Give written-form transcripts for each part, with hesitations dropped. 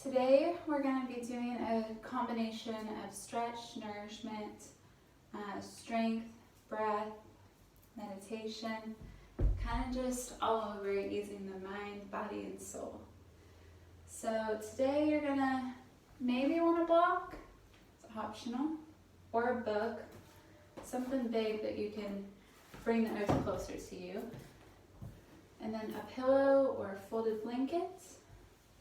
Today we're going to be doing a combination of stretch, nourishment, strength, breath, meditation, kind of just all over using the mind, body, and soul. So today you're going to maybe want a block, it's optional, or a book, something big that you can bring the earth closer to you. And then a pillow or a folded blanket.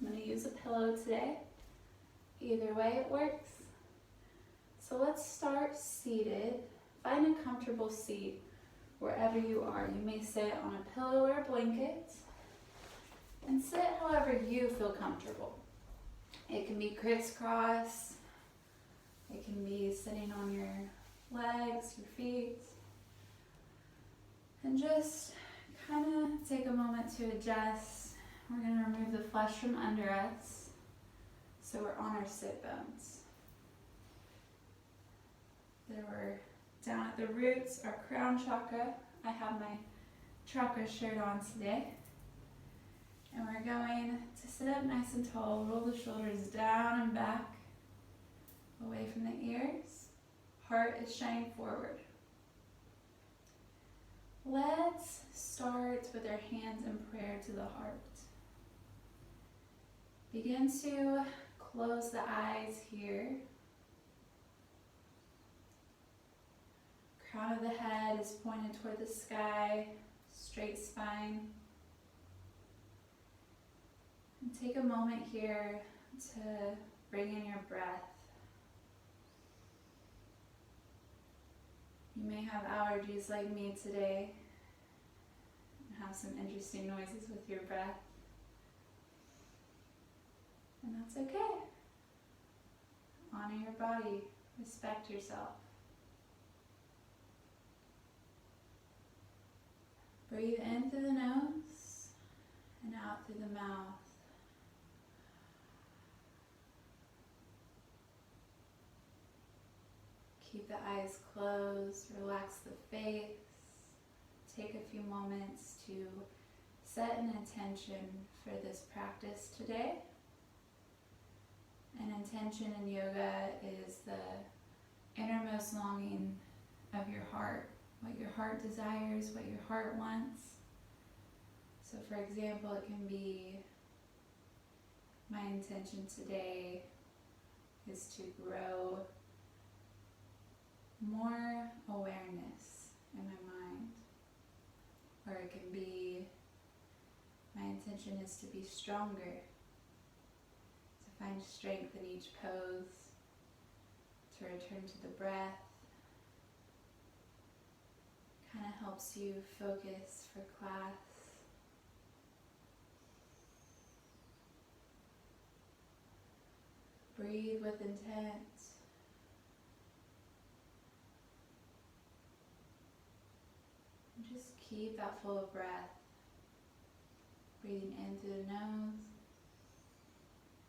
I'm going to use a pillow today. Either way it works. So let's start seated. Find a comfortable seat wherever you are. You may sit on a pillow or a blanket. And sit however you feel comfortable. It can be crisscross. It can be sitting on your legs, your feet. And just kind of take a moment to adjust. We're going to remove the flesh from under us, so we're on our sit bones. There we're down at the roots, our crown chakra. I have my chakra shirt on today. And we're going to sit up nice and tall, roll the shoulders down and back, away from the ears. Heart is shining forward. Let's start with our hands in prayer to the heart. Begin to close the eyes here. Crown of the head is pointed toward the sky, straight spine. And take a moment here to bring in your breath. You may have allergies like me today and have some interesting noises with your breath. And that's okay. Honor your body. Respect yourself. Breathe in through the nose and out through the mouth. Keep the eyes closed. Relax the face. Take a few moments to set an intention for this practice today. An intention in yoga is the innermost longing of your heart, what your heart desires, what your heart wants. So for example, it can be, my intention today is to grow more awareness in my mind. Or it can be, my intention is to be stronger. Find strength in each pose, to return to the breath. Kind of helps you focus for class. Breathe with intent. And just keep that flow of breath. Breathing in through the nose.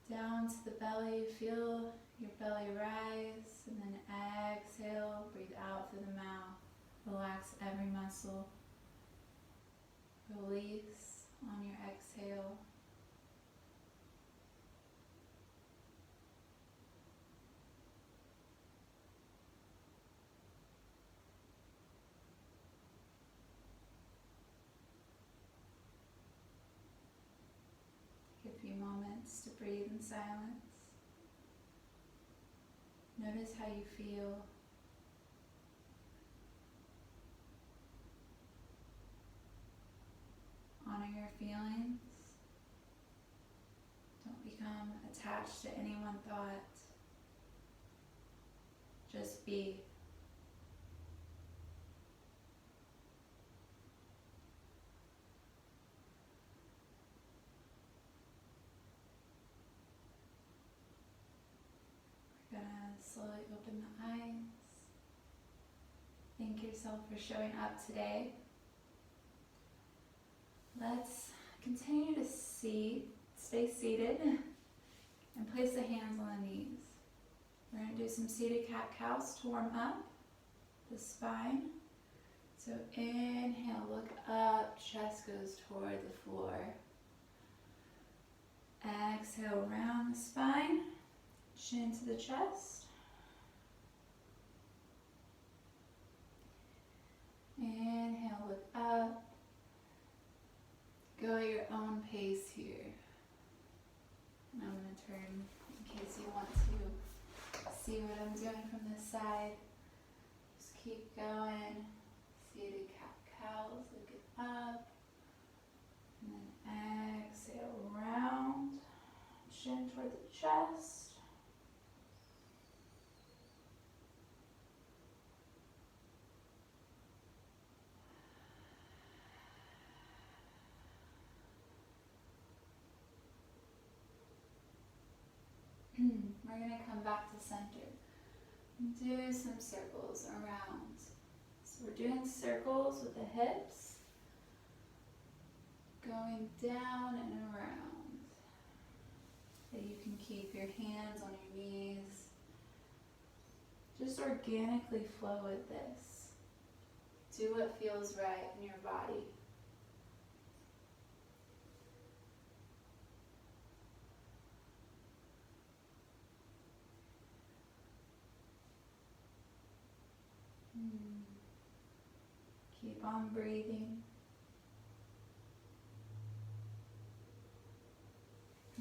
Down to the belly, feel your belly rise, and then exhale, breathe out through the mouth. Relax every muscle. Release on your exhale. Take a few moments to breathe in silence. Notice how you feel. Honor your feelings. Don't become attached to any one thought. Just be. We're going to slowly open the eyes. Thank yourself for showing up today. Let's continue to stay seated, and place the hands on the knees. We're going to do some seated cat-cows to warm up the spine. So inhale, look up, chest goes toward the floor. Exhale, round the spine, chin to the chest. Inhale, look up. Go at your own pace here. And I'm going to turn in case you want to see what I'm doing from this side. Just keep going. Seated cat-cows, look up. And then exhale, round. Chin toward the chest. We're going to come back to center and do some circles around. So we're doing circles with the hips, going down and around. So you can keep your hands on your knees. Just organically flow with this. Do what feels right in your body. Keep on breathing.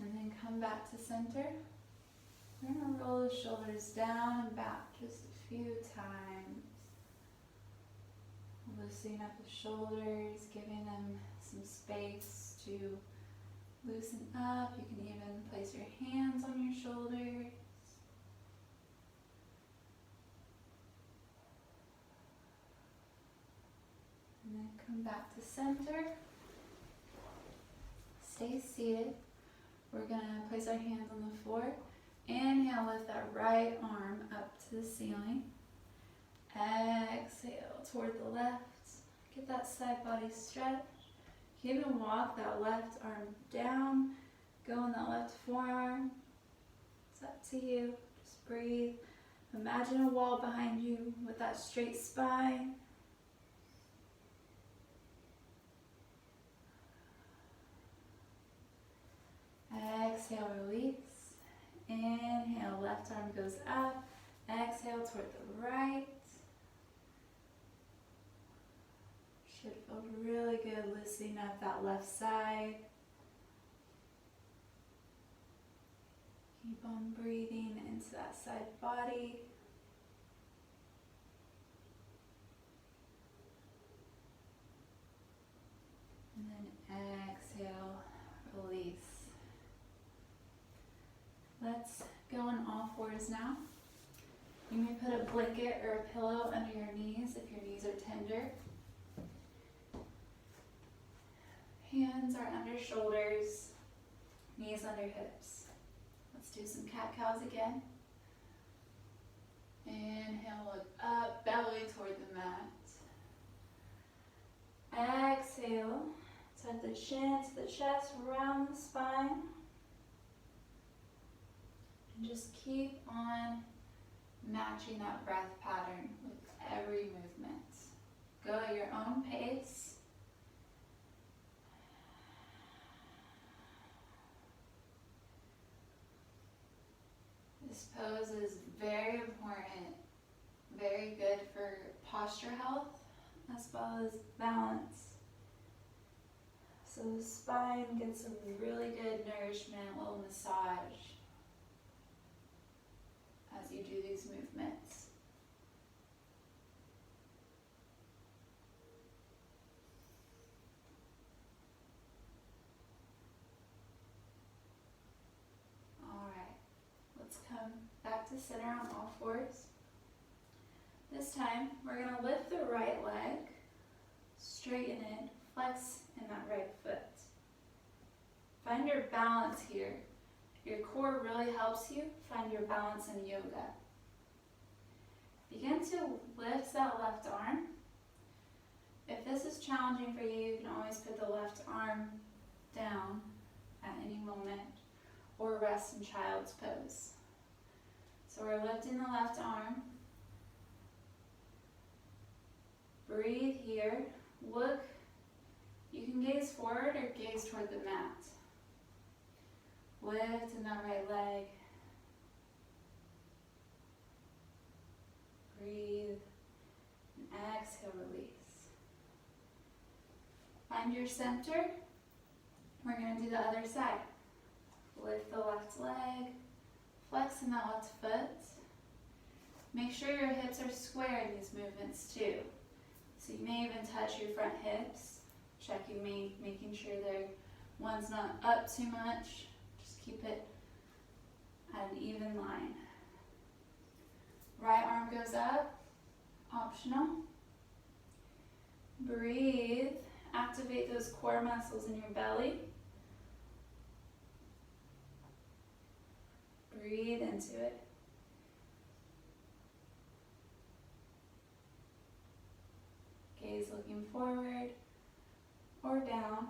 And then come back to center. We're going to roll the shoulders down and back just a few times. Loosening up the shoulders, giving them some space to loosen up. You can even place your hands on your shoulders. And then come back to center. Stay seated. We're going to place our hands on the floor. Inhale, lift that right arm up to the ceiling. Exhale toward the left. Get that side body stretch. You can even walk that left arm down. Go in that left forearm. It's up to you. Just breathe. Imagine a wall behind you with that straight spine. Exhale, release. Inhale, left arm goes up. Exhale toward the right. Should feel really good loosening up that left side. Keep on breathing into that side body. And then exhale, release. Let's go on all fours now. You may put a blanket or a pillow under your knees if your knees are tender. Hands are under shoulders, knees under hips. Let's do some cat-cows again. Inhale, look up, belly toward the mat. Exhale, tuck the chin to the chest, round the spine. And just keep on matching that breath pattern with every movement. Go at your own pace. This pose is very important, very good for posture health as well as balance. So the spine gets some really good nourishment, a little massage as you do these movements. Alright, let's come back to center on all fours. This time, we're going to lift the right leg, straighten it, flex in that right foot. Find your balance here. Your core really helps you find your balance in yoga. Begin to lift that left arm. If this is challenging for you, you can always put the left arm down at any moment or rest in child's pose. So we're lifting the left arm. Breathe here. Look. You can gaze forward or gaze toward the mat. Lift in that right leg. Breathe. And exhale, release. Find your center. We're going to do the other side. Lift the left leg. Flex in that left foot. Make sure your hips are square in these movements too. So you may even touch your front hips, making sure one's not up too much. Just keep it at an even line. Right arm goes up, optional. Breathe, activate those core muscles in your belly. Breathe into it. Gaze looking forward or down.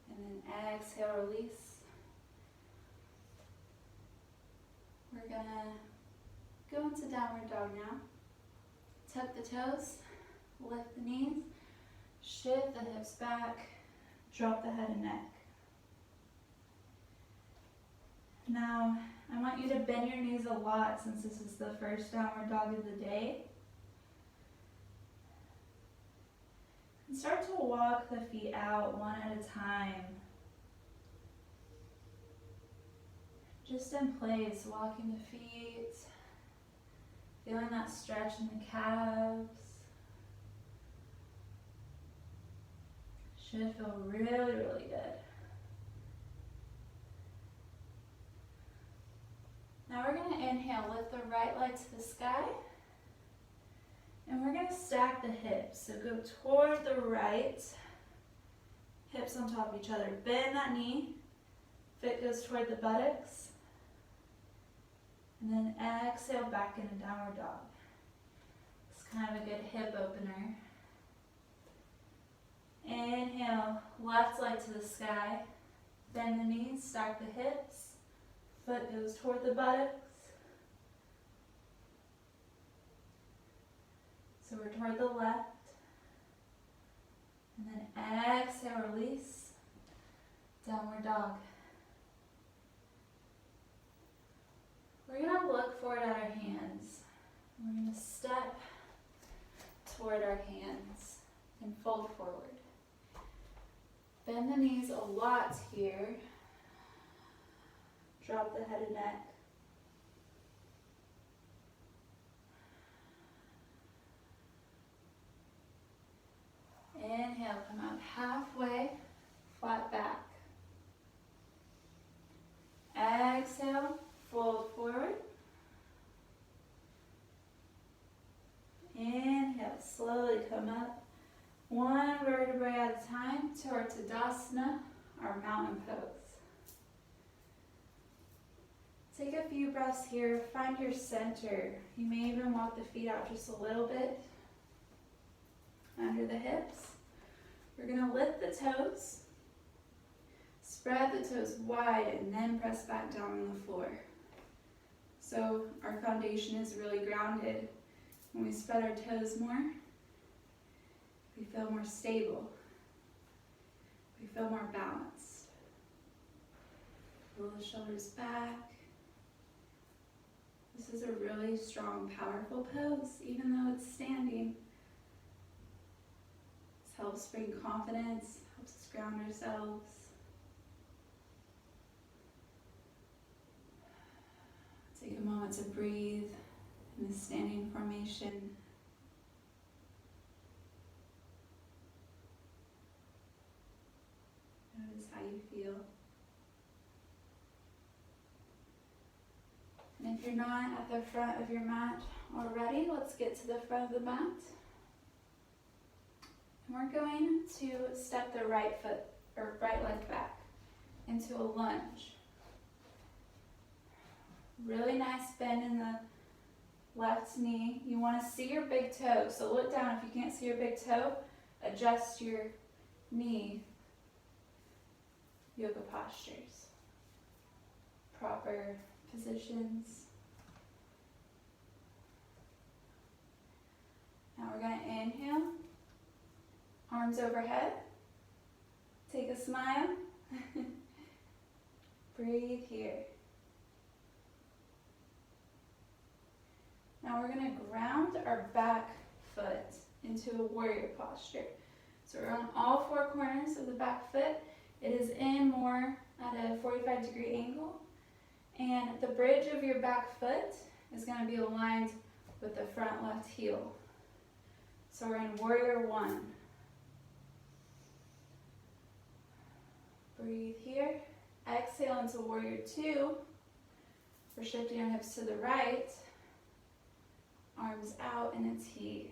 And then exhale, release. We're gonna go into downward dog now. Tuck the toes, lift the knees, shift the hips back, drop the head and neck. Now, I want you to bend your knees a lot since this is the first downward dog of the day. And start to walk the feet out one at a time. Just in place, walking the feet, feeling that stretch in the calves. Should feel really, really good. Now we're going to inhale, lift the right leg to the sky. And we're going to stack the hips. So go toward the right, hips on top of each other. Bend that knee, foot goes toward the buttocks. And then exhale back into downward dog. It's kind of a good hip opener. Inhale, left leg to the sky. Bend the knees, stack the hips. Foot goes toward the buttocks. So we're toward the left. And then exhale, release. Downward dog. We're going to look forward at our hands. We're going to step toward our hands and fold forward. Bend the knees a lot here. Drop the head and neck. Inhale, come up halfway, flat back. Exhale, fold forward. Inhale, slowly come up. One vertebrae at a time toward Tadasana, our mountain pose. Take a few breaths here, find your center. You may even walk the feet out just a little bit under the hips. We're going to lift the toes, spread the toes wide, and then press back down on the floor. So our foundation is really grounded. When we spread our toes more, we feel more stable. We feel more balanced. Roll the shoulders back. This is a really strong, powerful pose, even though it's standing. This helps bring confidence, helps us ground ourselves. Take a moment to breathe in the standing formation. Notice how you feel. And if you're not at the front of your mat already, let's get to the front of the mat. And we're going to step the right foot or right leg back into a lunge. Really nice bend in the left knee. You want to see your big toe, so look down. If you can't see your big toe, adjust your knee. Yoga postures. Proper positions. Now we're going to inhale. Arms overhead. Take a smile. Breathe here. Now we're going to ground our back foot into a warrior posture. So we're on all four corners of the back foot. It is in more at a 45-degree angle. And the bridge of your back foot is going to be aligned with the front left heel. So we're in warrior one. Breathe here. Exhale into warrior two. We're shifting our hips to the right. Arms out in a T.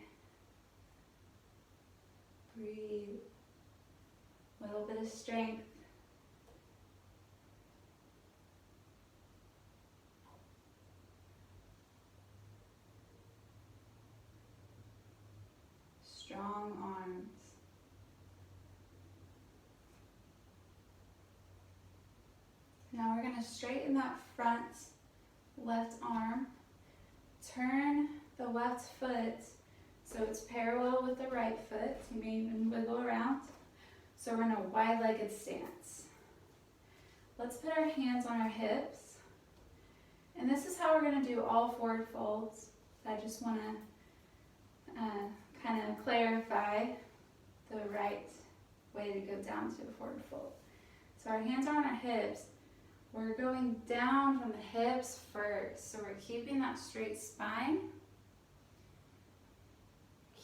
Breathe. Little bit of strength. Strong arms. Now we're going to straighten that front left arm. Turn the left foot so it's parallel with the right foot. You may even wiggle around. So we're in a wide-legged stance. Let's put our hands on our hips. And this is how we're going to do all forward folds. I just want to kind of clarify the right way to go down to a forward fold. So our hands are on our hips. We're going down from the hips first. So we're keeping that straight spine.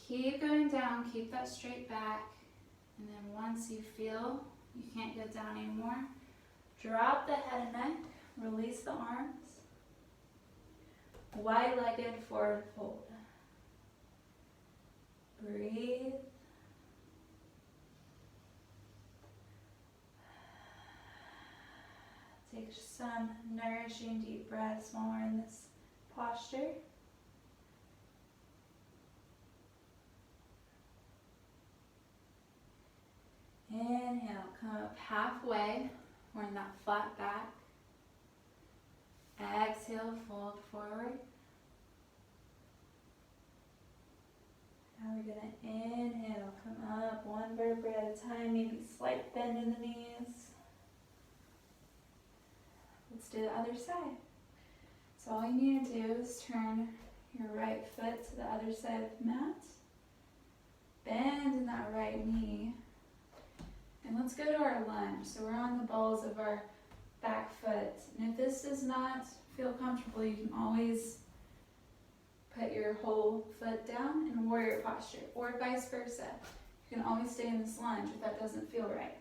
Keep going down, keep that straight back. And then once you feel you can't go down anymore, drop the head and neck, release the arms. Wide-legged forward fold. Breathe. Take some nourishing deep breaths while we're in this posture. Inhale, come up halfway. We're in that flat back. Exhale, fold forward. Now we're going to inhale, come up one vertebra at a time, maybe slight bend in the knees. Let's do the other side. So all you need to do is turn your right foot to the other side of the mat. Bend in that right knee. And let's go to our lunge. So we're on the balls of our back foot. And if this does not feel comfortable, you can always put your whole foot down in warrior posture, or vice versa. You can always stay in this lunge if that doesn't feel right.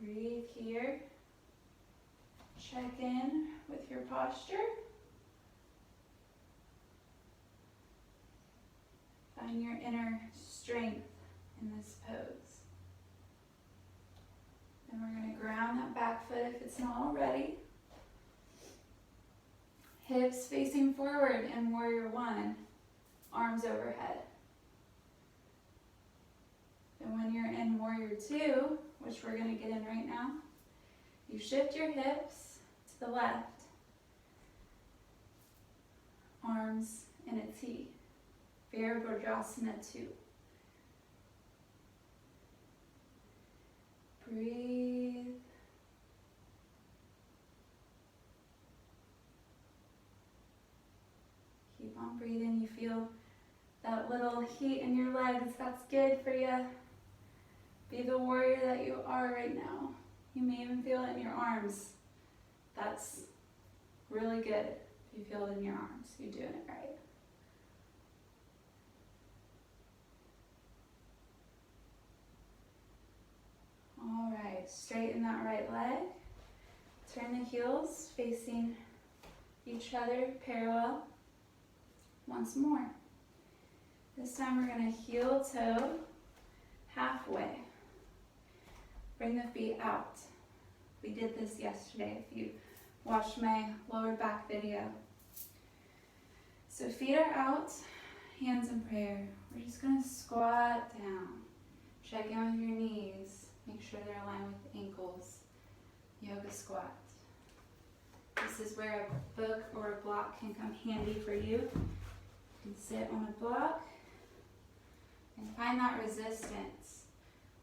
Breathe here. Check in with your posture. Find your inner strength in this pose. And we're going to ground that back foot if it's not already. Hips facing forward in warrior one, arms overhead. And when you're in warrior two, which we're going to get in right now, you shift your hips to the left, arms in a T, Virabhadrasana 2. Breathe. Keep on breathing. You feel that little heat in your legs. That's good for you. Be the warrior that you are right now. You may even feel it in your arms. That's really good. If you feel it in your arms, you're doing it right. All right, straighten that right leg. Turn the heels facing each other parallel. Once more. This time we're going to heel toe halfway. Bring the feet out. We did this yesterday if you watched my lower back video. So feet are out, hands in prayer. We're just going to squat down. Check in with your knees. Make sure they're aligned with ankles. Yoga squat. This is where a book or a block can come handy for you. You can sit on a block and find that resistance.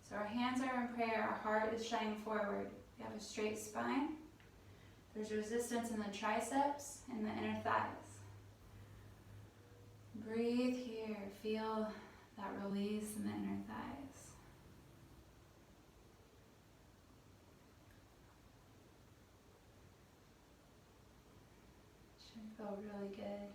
So our hands are in prayer, our heart is shining forward. We have a straight spine. There's resistance in the triceps and the inner thighs. Breathe here, feel that release in the inner thighs. Should feel really good.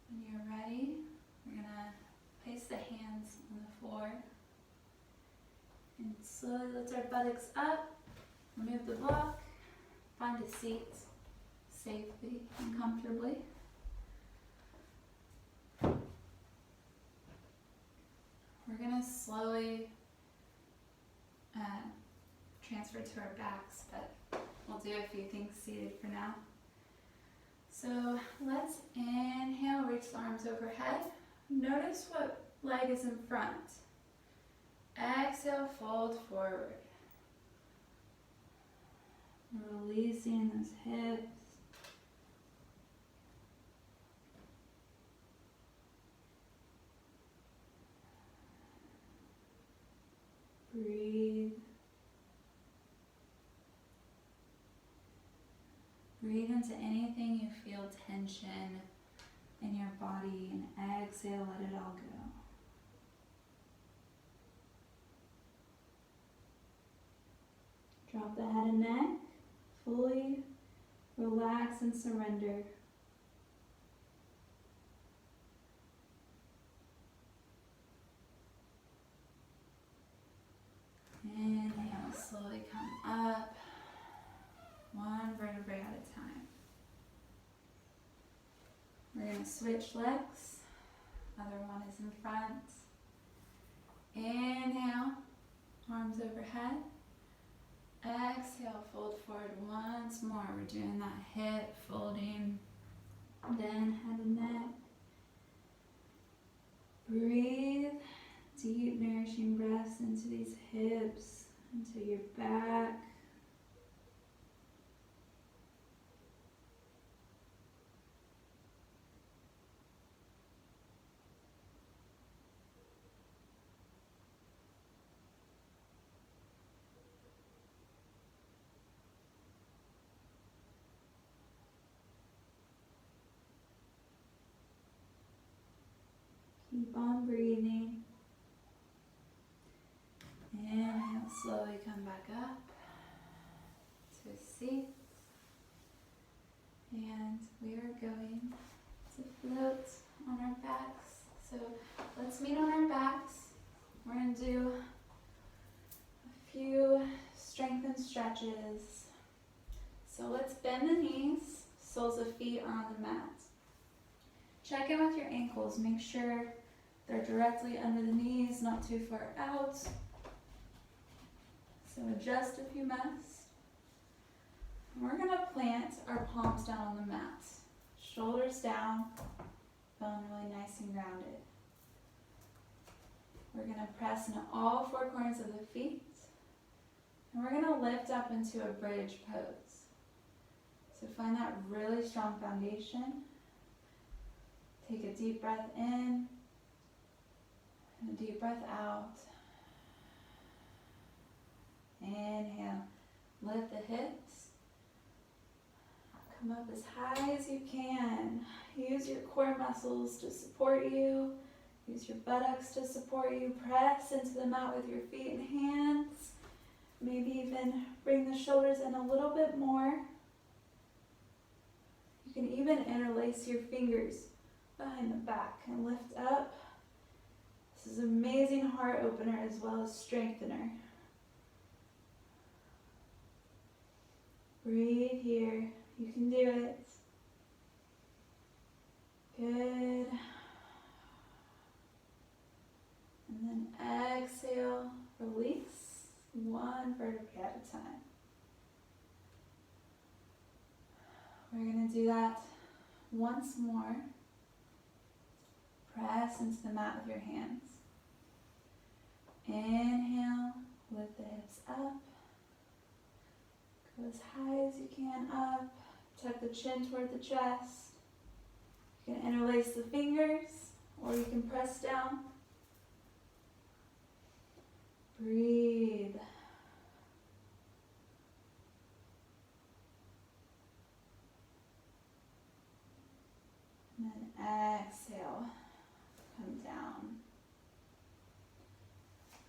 When you're ready, we're going to place the hands on the floor and slowly lift our buttocks up, remove the block, find a seat safely and comfortably. We're going to slowly transfer to our backs, but we'll do a few things seated for now. So let's inhale, reach the arms overhead. Notice what leg is in front. Exhale, fold forward. Releasing those hips. Breathe. Breathe into anything you feel tension in your body and exhale, let it all go. Drop the head and neck, fully relax and surrender. Inhale, slowly come up, one vertebrae at a time. We're going to switch legs, other one is in front. Inhale, arms overhead. Exhale, fold forward once more. We're doing that hip folding, then head and neck. Breathe deep, nourishing breaths into these hips, into your back. Keep on breathing. Inhale, slowly come back up to a seat. And we are going to float on our backs. So let's meet on our backs. We're going to do a few strength and stretches. So let's bend the knees, soles of feet are on the mat. Check in with your ankles, make sure they're directly under the knees, not too far out. So adjust if you must. And we're going to plant our palms down on the mat. Shoulders down, feeling really nice and grounded. We're going to press into all four corners of the feet. And we're going to lift up into a bridge pose. So find that really strong foundation. Take a deep breath in and a deep breath out. Inhale, lift the hips. Come up as high as you can. Use your core muscles to support you. Use your buttocks to support you. Press into the mat with your feet and hands. Maybe even bring the shoulders in a little bit more. You can even interlace your fingers behind the back and lift up. This is an amazing heart opener as well as strengthener. Breathe here. You can do it. Good. And then exhale, release, one vertebrae at a time. We're going to do that once more. Press into the mat with your hands. Inhale, lift the hips up. Go as high as you can up. Tuck the chin toward the chest. You can interlace the fingers or you can press down. Breathe. And then exhale. Come down.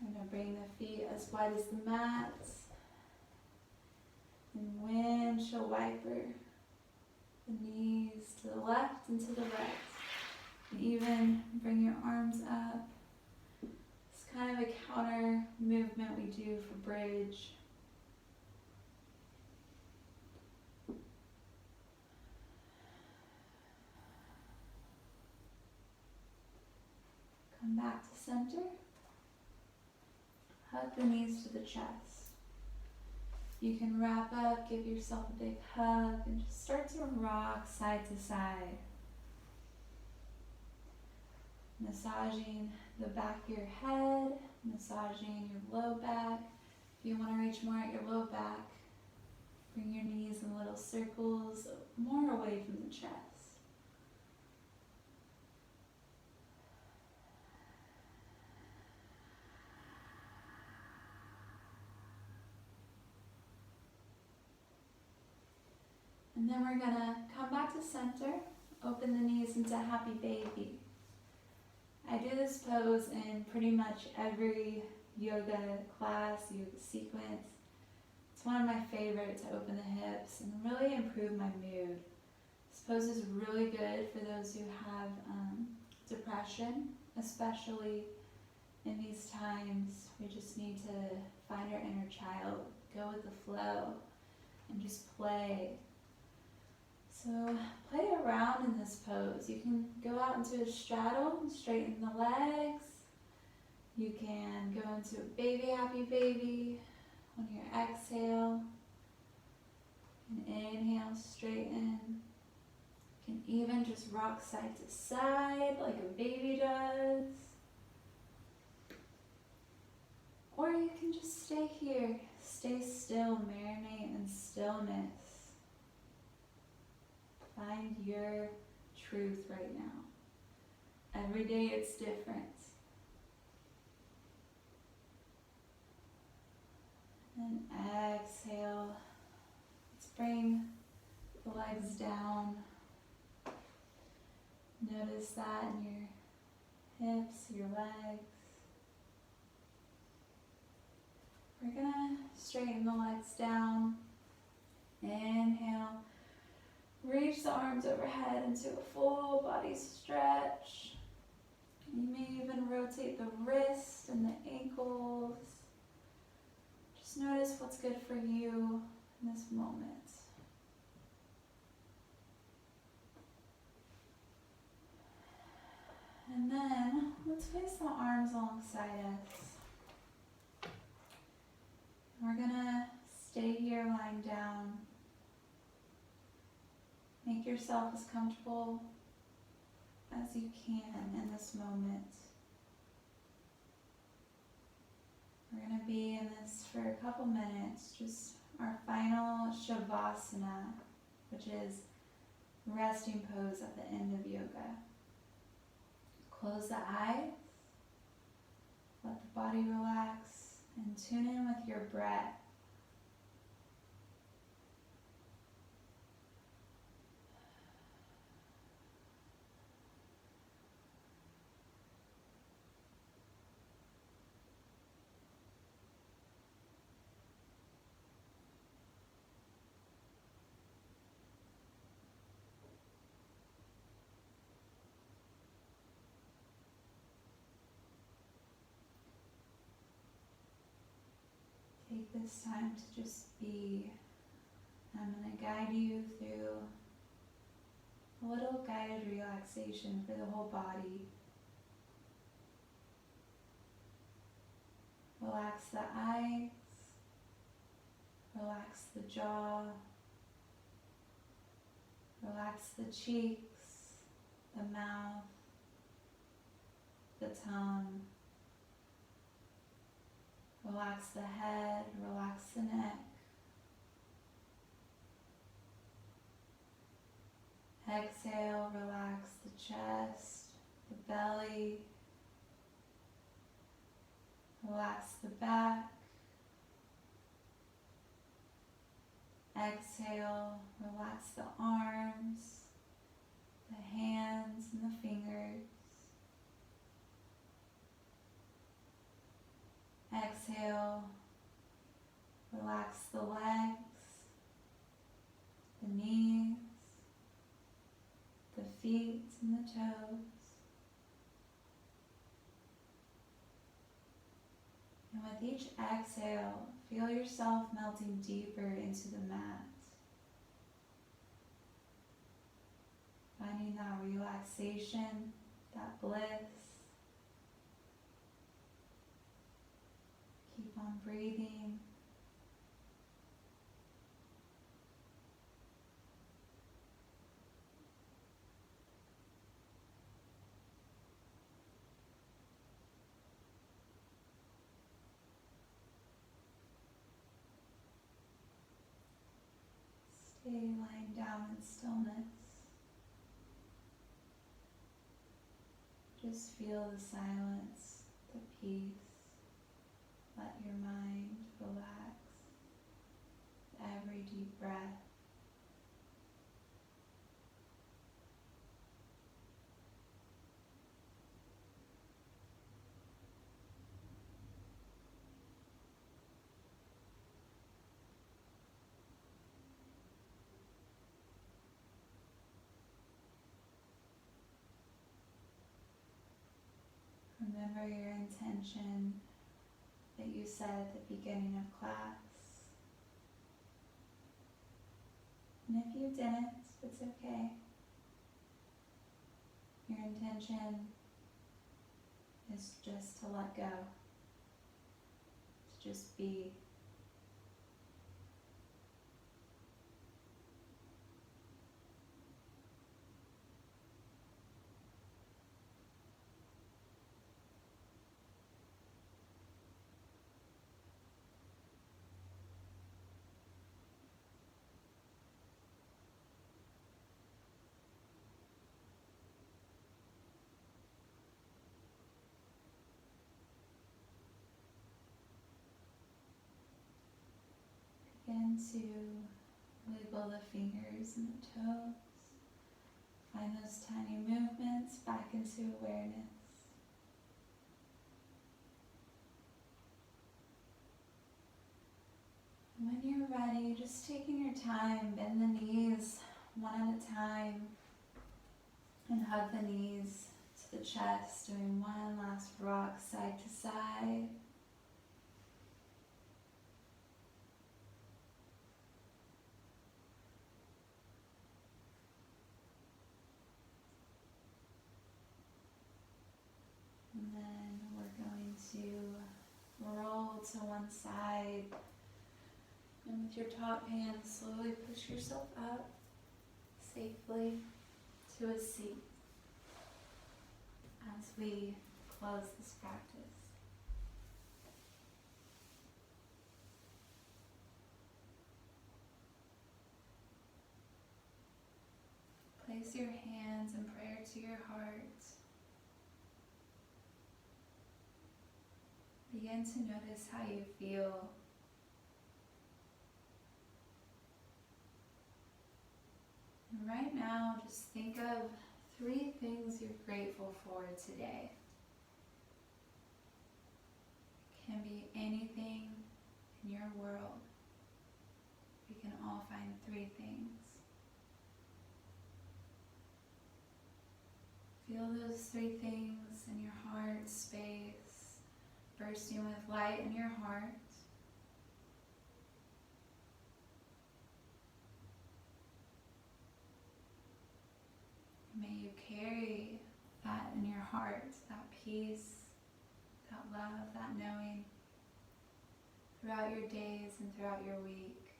We're going to bring the feet as wide as the mats. And windshield wiper the knees to the left and to the right. And even bring your arms up. It's kind of a counter movement we do for bridge. Come back to center. Hug the knees to the chest. You can wrap up, give yourself a big hug, and just start to rock side to side. Massaging the back of your head, massaging your low back. If you want to reach more at your low back, bring your knees in little circles, more away from the chest. And then we're gonna come back to center, open the knees into happy baby. I do this pose in pretty much every yoga class, yoga sequence. It's one of my favorite to open the hips and really improve my mood. This pose is really good for those who have depression, especially in these times. We just need to find our inner child, go with the flow, and just play. So play around in this pose. You can go out into a straddle and straighten the legs. You can go into a baby happy baby on your exhale. And inhale, straighten. You can even just rock side to side like a baby does. Or you can just stay here. Stay still, marinate in stillness. Find your truth right now. Every day it's different. And exhale. Let's bring the legs down. Notice that in your hips, your legs. We're gonna straighten the legs down. Inhale. Reach the arms overhead into a full body stretch. You may even rotate the wrists and the ankles. Just notice what's good for you in this moment. And then let's place the arms alongside us. We're gonna stay here lying down. Make yourself as comfortable as you can in this moment. We're going to be in this for a couple minutes, just our final Shavasana, which is resting pose at the end of yoga. Close the eyes, let the body relax, and tune in with your breath. Take this time to just be. I'm going to guide you through a little guided relaxation for the whole body. Relax the eyes, relax the jaw, relax the cheeks, the mouth, the tongue. Relax the head, relax the neck. Exhale, relax the chest, the belly, relax the back. Exhale, relax the arms, the hands and the fingers. Exhale, relax the legs, the knees, the feet and the toes. And with each exhale, feel yourself melting deeper into the mat. Finding that relaxation, that bliss. Keep on breathing. Stay lying down in stillness. Just feel the silence, the peace. Let your mind relax with every deep breath. Remember your intention that you said at the beginning of class. And if you didn't, it's okay. Your intention is just to let go, to just be. Begin to wiggle the fingers and the toes. Find those tiny movements back into awareness. And when you're ready, just taking your time, bend the knees one at a time and hug the knees to the chest, doing one last rock side to side. And then we're going to roll to one side. And with your top hand, slowly push yourself up safely to a seat as we close this practice. Place your hands in prayer to your heart. Begin to notice how you feel. And right now, just think of 3 things you're grateful for today. It can be anything in your world. We can all find 3 things. Feel those 3 things in your heart space, bursting with light in your heart. May you carry that in your heart, that peace, that love, that knowing throughout your days and throughout your week.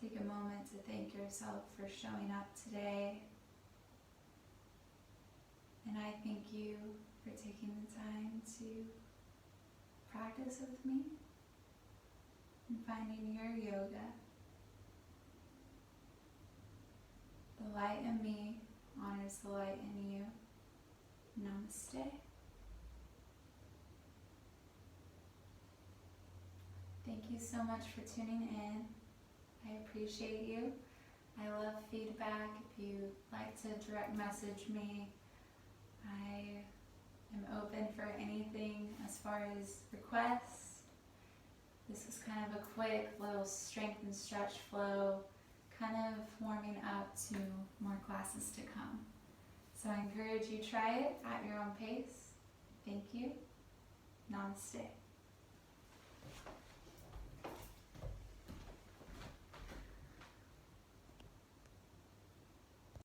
Take a moment to thank yourself for showing up today. And I thank you for taking the time to practice with me and finding your yoga. The light in me honors the light in you. Namaste. Thank you so much for tuning in. I appreciate you. I love feedback. If you like to direct message me, I am open for anything as far as requests. This was kind of a quick little strength and stretch flow, kind of warming up to more classes to come. So I encourage you, try it at your own pace. Thank you. Namaste.